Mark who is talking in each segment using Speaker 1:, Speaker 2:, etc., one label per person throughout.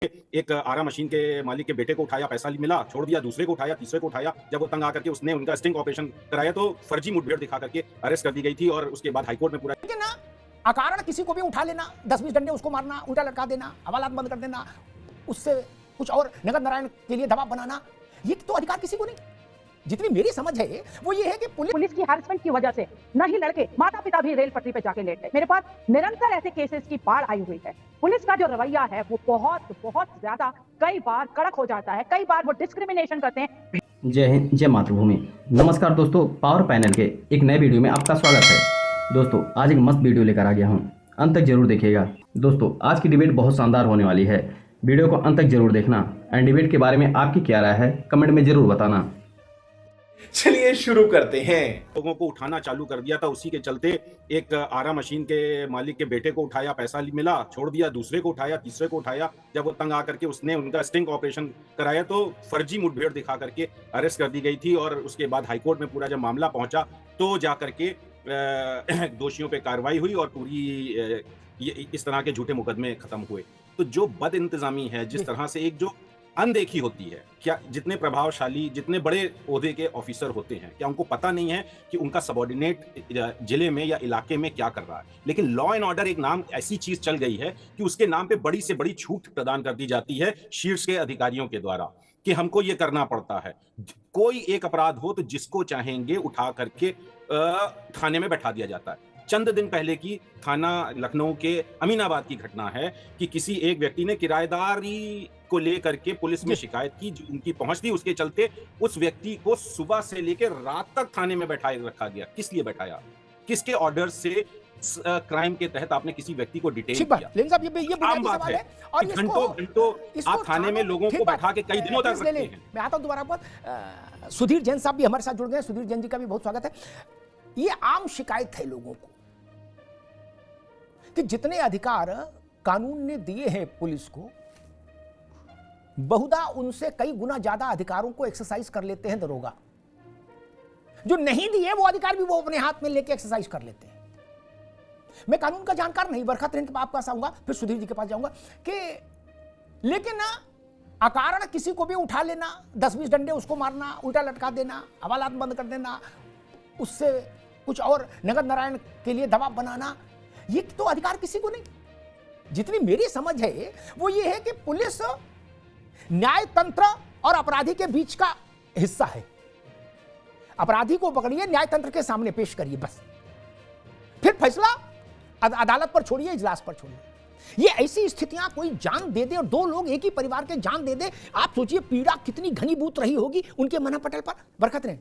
Speaker 1: एक आरा मशीन के मालिक के बेटे को उठाया, पैसा मिला, छोड़ दिया, दूसरे को उठाया, तीसरे को उठाया। जब वो तंग आकर के उसने उनका स्टिंग ऑपरेशन कराया तो फर्जी मुठभेड़ दिखा करके अरेस्ट कर दी गई थी और उसके बाद हाईकोर्ट में पूरा
Speaker 2: लेकिन ना अकारण किसी को भी उठा लेना, 10-20 डंडे उसको मारना, उल्टा लटका देना, हवालात बंद कर देना, उससे कुछ और नगद नारायण के लिए दबाव बनाना, ये तो अधिकार किसी को नहीं। जितनी मेरी समझ है वो ये है कि
Speaker 3: पुलिस की हैरेसमेंट की वजह से न ही लड़के, माता पिता भी रेल पटरी पे जाके लेट गए। मेरे पास निरंतर ऐसे केसेस की बाढ़ आई हुई है। पुलिस का जो रवैया है वो बहुत ज्यादा कई बार कड़क हो जाता है, कई बार वो डिस्क्रिमिनेशन करते हैं।
Speaker 4: जय हिंद, जय मातृभूमि। नमस्कार दोस्तों, पावर पैनल के एक नए वीडियो में आपका स्वागत है। दोस्तों आज एक मस्त वीडियो लेकर आ गया हूँ, अंत तक जरूर देखिएगा। दोस्तों आज की डिबेट बहुत शानदार होने वाली है, वीडियो को अंत तक जरूर देखना। एंड डिबेट के बारे में आपकी क्या राय है कमेंट में जरूर बताना।
Speaker 5: चलिए शुरू करते हैं।
Speaker 1: लोगों को उठाना चालू कर दिया था, उसी के चलते एक आरा मशीन के मालिक के बेटे को उठाया, पैसा मिला, छोड़ दिया, दूसरे को उठाया, तीसरे को उठाया। जब वो तंग आकर के उसने उनका स्टिंग ऑपरेशन कराया तो फर्जी मुठभेड़ दिखा करके अरेस्ट कर दी गई थी और उसके बाद हाईकोर्ट में पूरा जब मामला पहुंचा तो जा करके दोषियों पे कार्रवाई हुई और पूरी इस तरह के झूठे मुकदमे खत्म हुए। तो जो बद इंतजामी है, जिस तरह से एक जो अनदेखी होती है, क्या जितने प्रभावशाली, जितने बड़े ओहदे के ऑफिसर होते हैं, क्या उनको पता नहीं है कि उनका सबॉर्डिनेट जिले में या इलाके में क्या कर रहा है? लेकिन लॉ एंड ऑर्डर एक नाम ऐसी चीज चल गई है कि उसके नाम पे बड़ी से बड़ी छूट प्रदान कर दी जाती है शीर्ष के अधिकारियों के द्वारा कि हमको ये करना पड़ता है। कोई एक अपराध हो तो जिसको चाहेंगे उठा करके थाने में बैठा दिया जाता है। चंद दिन पहले की थाना लखनऊ के अमीनाबाद की घटना है कि किसी एक व्यक्ति ने किराएदारी को लेकर के पुलिस में शिकायत की, जो उनकी पहुंच थी, उसके चलते उस व्यक्ति को सुबह से लेकर रात तक थाने में बैठाए रखा गया। किस लिए बैठाया? किसके ऑर्डर से क्राइम के तहत आपने किसी व्यक्ति को डिटेन किया?
Speaker 2: ये
Speaker 1: आम बात है और घंटों आप थाने में लोगों को बैठा के कई दिनों तक रखते हैं।
Speaker 2: मैं आता हूं दोबारा पर। सुधीर जैन साहब भी हमारे साथ जुड़ गए। सुधीर जैन जी का भी बहुत स्वागत है। ये आम शिकायत है लोगों को कि जितने अधिकार कानून ने दिए हैं पुलिस को, बहुधा उनसे कई गुना ज्यादा अधिकारों को एक्सरसाइज कर लेते हैं दरोगा। जो नहीं दिए वो अधिकार भी वो अपने हाथ में लेके एक्सरसाइज कर लेते हैं। मैं कानून का जानकार नहीं, बरखत रेन के आपके पास आऊंगा, फिर सुधीर जी के पास जाऊंगा कि लेकिन ना अकारण किसी को भी उठा लेना, 10-20 डंडे उसको मारना, उल्टा लटका देना, हवालात बंद कर देना, उससे कुछ और नगद नारायण के लिए दबाव बनाना, ये तो अधिकार किसी को नहीं। जितनी मेरी समझ है वो ये है कि पुलिस न्याय तंत्र और अपराधी के बीच का हिस्सा है। अपराधी को पकड़िए, न्याय तंत्र के सामने पेश करिए, बस फिर फैसला अदालत पर छोड़िए, इजलास पर छोड़िए। ये ऐसी स्थितियां कोई जान दे दे और दो लोग एक ही परिवार के जान दे दे, आप सोचिए पीड़ा कितनी घनीभूत रही होगी उनके मना पटल पर। बरकत रेन।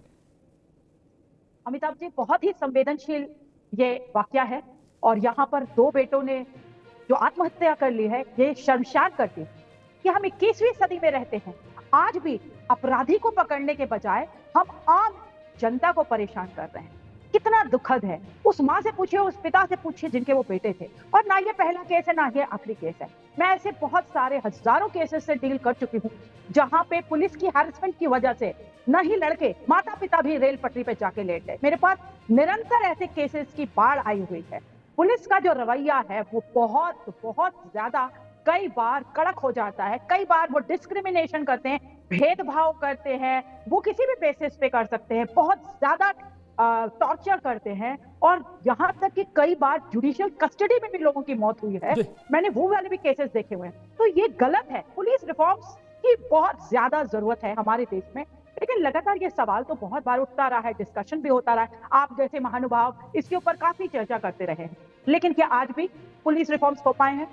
Speaker 3: अमिताभ जी, बहुत ही संवेदनशील ये वाकया है और यहाँ पर दो बेटों ने जो आत्महत्या कर ली है, ये शर्मसार करती है कि हम 21वीं सदी में रहते हैं। आज भी अपराधी को पकड़ने के बजाय हम आम जनता को परेशान कर रहे हैं। कितना दुखद है। उस माँ से पूछिए, उस पिता से पूछिए जिनके वो बेटे थे। और ना ये पहला केस है, ना ये आखिरी केस है। मैं ऐसे बहुत सारे हजारों केसेस से डील कर चुकी हूँ जहां पे पुलिस की हैरेसमेंट की वजह से न ही लड़के, माता पिता भी रेल पटरी पे जाके लेट गए। मेरे पास निरंतर ऐसे केसेस की बाढ़ आई हुई है। पुलिस का जो रवैया है वो बहुत ज्यादा कई बार कड़क हो जाता है, कई बार वो डिस्क्रिमिनेशन करते हैं, भेदभाव करते हैं, वो किसी भी बेसिस पे कर सकते हैं, बहुत ज्यादा टॉर्चर करते हैं और यहाँ तक कि कई बार जुडिशियल कस्टडी में भी लोगों की मौत हुई है। मैंने वो वाले भी केसेस देखे हुए हैं। तो ये गलत है। पुलिस रिफॉर्म्स की बहुत ज्यादा जरूरत है हमारे देश में, लेकिन लगातार ये सवाल तो बहुत बार उठता रहा है, डिस्कशन भी होता रहा है। आप जैसे महानुभाव इसके ऊपर काफी चर्चा करते रहे हैं, लेकिन क्या आज भी पुलिस रिफॉर्म्स हो पाए हैं?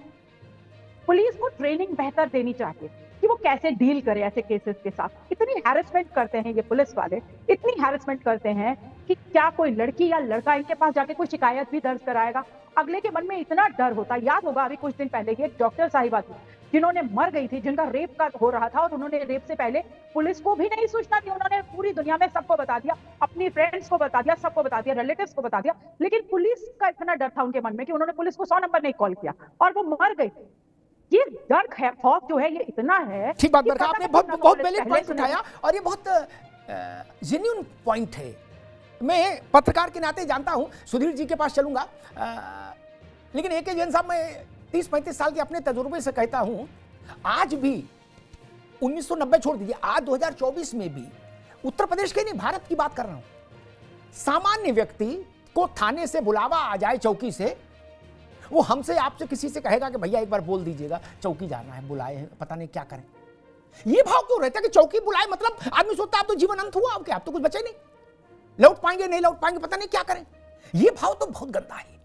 Speaker 3: पुलिस को ट्रेनिंग बेहतर देनी चाहिए कि वो कैसे डील करे ऐसे केसेस के साथ। इतनी हैरेसमेंट करते हैं ये पुलिस वाले, इतनी हैरेसमेंट करते हैं कि क्या कोई लड़की या लड़का इनके पास जाके कोई शिकायत भी दर्ज कराएगा? अगले के मन में इतना डर होता है। याद होगा अभी कुछ दिन पहले एक डॉक्टर साहिबा थी जिन्होंने मर गई थी, जिनका रेप का हो रहा था और उन्होंने रेप से पहले पुलिस को भी नहीं सूचना दी। उन्होंने पूरी दुनिया में सबको बता दिया, अपनी फ्रेंड्स को बता दिया, सबको बता दिया, रिलेटिव्स को बता दिया, लेकिन पुलिस का इतना डर था उनके मन में कि उन्होंने पुलिस को 100 नंबर नहीं कॉल किया और वो मर गई। ये डर खौफ जो है ये इतना है।
Speaker 2: ठीक बात बरखा, आपने बहुत वैलिड पॉइंट उठाया और ये बहुत जेन्युइन पॉइंट है। मैं पत्रकार के नाते जानता हूं, सुधीर जी के पास चलूंगा, लेकिन AK जैन साहब, मैं 30-35 साल के अपने तजुर्बे से कहता हूं, आज भी 1990 छोड़ दीजिए, आज 2024 में भी उत्तर प्रदेश के नहीं, भारत की बात कर रहा हूं, सामान्य व्यक्ति को थाने से बुलावा आ जाए, चौकी से, वो हमसे आपसे किसी से कहेगा कि भैया एक बार बोल दीजिएगा, चौकी जाना है, बुलाए हैं, पता नहीं क्या करें। ये भाव क्यों रहता है कि चौकी बुलाए मतलब आदमी सोचता है अब तो जीवन अंत हुआ, अब क्या, अब तो कुछ बचे नहीं, लौट पाएंगे नहीं लौट पाएंगे, पता नहीं क्या करें। ये भाव तो बहुत गंदा है।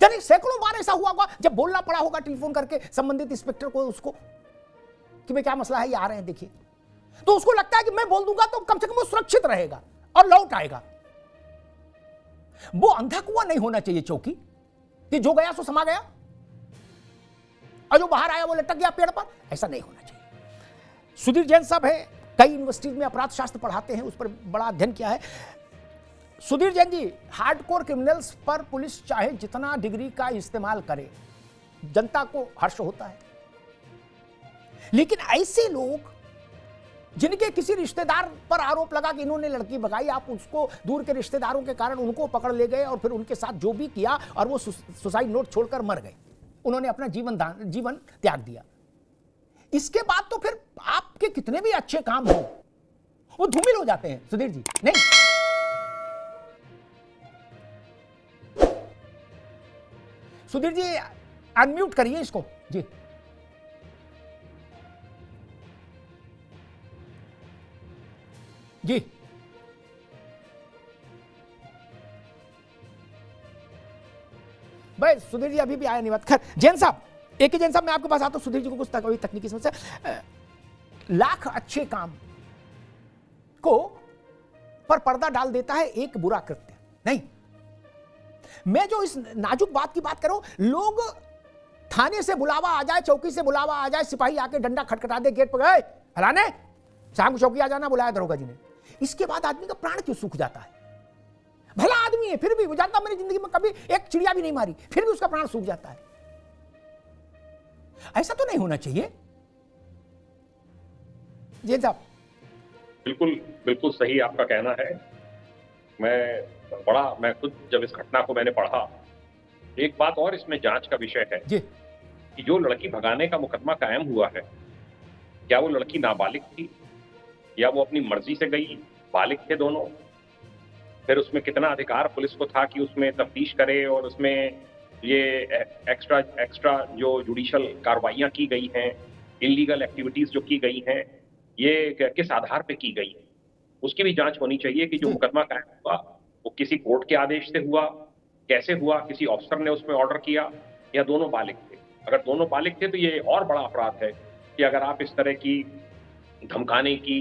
Speaker 2: यानी सैकड़ों बार ऐसा हुआ होगा जब बोलना पड़ा होगा टेलीफोन करके संबंधित इंस्पेक्टर को, उसको कि भाई क्या मसला है, ये आ रहे हैं देखिए, तो उसको लगता है कि मैं बोल दूंगा तो कम से कम वो सुरक्षित रहेगा और लौट आएगा। वो अंधा कुआं नहीं होना चाहिए चौकी कि जो गया सो समा गया और जो बाहर आया वो लटक गया पेड़ पर, ऐसा नहीं होना चाहिए। सुधीर जैन साहब है, कई यूनिवर्सिटीज में अपराध शास्त्र पढ़ाते हैं, उस पर बड़ा अध्ययन किया है। सुधीर जैन जी, हार्डकोर क्रिमिनल्स पर पुलिस चाहे जितना डिग्री का इस्तेमाल करे, जनता को हर्ष होता है, लेकिन ऐसे लोग जिनके किसी रिश्तेदार पर आरोप लगा कि इन्होंने लड़की भगाई, आप उसको दूर के रिश्तेदारों के कारण उनको पकड़ ले गए और फिर उनके साथ जो भी किया और वो सुसाइड नोट छोड़कर मर गए, उन्होंने अपना जीवन त्याग दिया। इसके बाद तो फिर आपके कितने भी अच्छे काम हो वो धूमिल हो जाते हैं। सुधीर जी नहीं, सुधीर जी अनम्यूट करिए इसको जी। जी भाई सुधीर जी अभी भी आया नहीं, बात खैर। जैन साहब, एक ही जैन साहब, मैं आपके पास आता हूं। सुधीर जी को कुछ तकनीकी समस्या, लाख अच्छे काम को पर पर्दा डाल देता है एक बुरा कृत्य। नहीं, मैं जो इस नाजुक बात की बात कर रहा हूं, लोग थाने से बुलावा आ जाए, चौकी से बुलावा आ जाए, सिपाही आके डंडा खटखटा दे गेट पर, गए हराने, शाम को चौकी आ जाना, बुलाया दरोगा जी ने, इसके बाद आदमी का प्राण क्यों सूख जाता है? भला आदमी है, फिर भी वो जानता मेरी जिंदगी में कभी एक चिड़िया भी नहीं मारी, फिर भी उसका प्राण सूख जाता है। ऐसा तो नहीं होना चाहिए। जी साहब,
Speaker 6: बिल्कुल बिल्कुल सही आपका कहना है। मैं खुद जब इस घटना को मैंने पढ़ा, एक बात और इसमें जांच का विषय है
Speaker 2: जी,
Speaker 6: कि जो लड़की भगाने का मुकदमा कायम हुआ है, क्या वो लड़की नाबालिग थी या वो अपनी मर्जी से गई? बालिग थे दोनों। फिर उसमें कितना अधिकार पुलिस को था कि उसमें तफ्तीश करे और उसमें ये एक्स्ट्रा जो जुडिशल कार्रवाइयां की गई हैं, इलीगल एक्टिविटीज जो की गई हैं, ये किस आधार पे की गई, उसकी भी जांच होनी चाहिए कि जो मुकदमा कायम हुआ वो किसी कोर्ट के आदेश से हुआ, कैसे हुआ, किसी ऑफिसर ने उसमें ऑर्डर किया, या दोनों बालिग थे। अगर दोनों बालिग थे तो ये और बड़ा अपराध है कि अगर आप इस तरह की धमकाने की,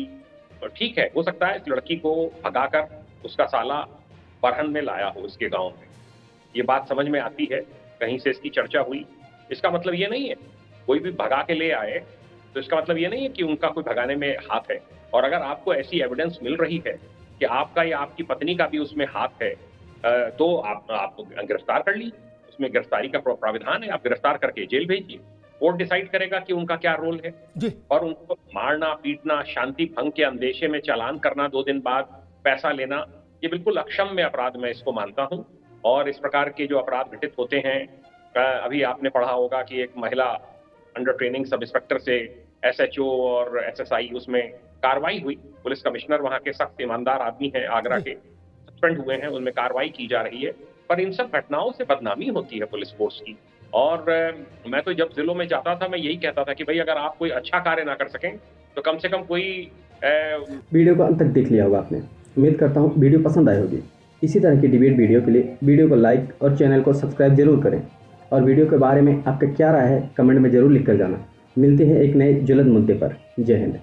Speaker 6: ठीक है, हो सकता है इस लड़की को भगाकर उसका साला बरहन में लाया हो इसके गांव में, ये बात समझ में आती है, कहीं से इसकी चर्चा हुई। इसका मतलब ये नहीं है कोई भी भगा के ले आए तो इसका मतलब ये नहीं है कि उनका कोई भगाने में हाथ है। और अगर आपको ऐसी एविडेंस मिल रही है कि आपका या आपकी पत्नी का भी उसमें हाथ है, तो आप गिरफ्तार कर ली, उसमें गिरफ्तारी का प्राविधान है, आप गिरफ्तार करके जेल भेजिए, कोर्ट डिसाइड करेगा कि उनका क्या रोल है। और उनको मारना पीटना, शांति भंग के अंदेशे में चालान करना, 2 दिन बाद पैसा लेना, ये बिल्कुल अक्षम्य अपराध मैं इसको मानता हूं। और इस प्रकार के जो अपराध घटित होते हैं, अभी आपने पढ़ा होगा कि एक महिला अंडर ट्रेनिंग सब इंस्पेक्टर से SHO और SSI उसमें कार्रवाई हुई, पुलिस कमिश्नर वहां के सख्त ईमानदार आदमी हैं, आगरा के, सस्पेंड हुए हैं, उनमें कार्रवाई की जा रही है। पर इन सब घटनाओं से बदनामी होती है पुलिस फोर्स की। और मैं तो जब जिलों में जाता था, मैं यही कहता था कि भाई अगर आप कोई अच्छा कार्य ना कर सकें तो कम से कम कोई
Speaker 4: वीडियो को अंत तक देख लिया होगा आपने। उम्मीद करता हूँ वीडियो पसंद आई होगी। इसी तरह की डिबेट वीडियो के लिए वीडियो को लाइक और चैनल को सब्सक्राइब जरूर करें, और वीडियो के बारे में आपका क्या राय है कमेंट में जरूर लिख कर जाना। मिलते हैं एक नए ज्वलंत मुद्दे पर। जय हिंद।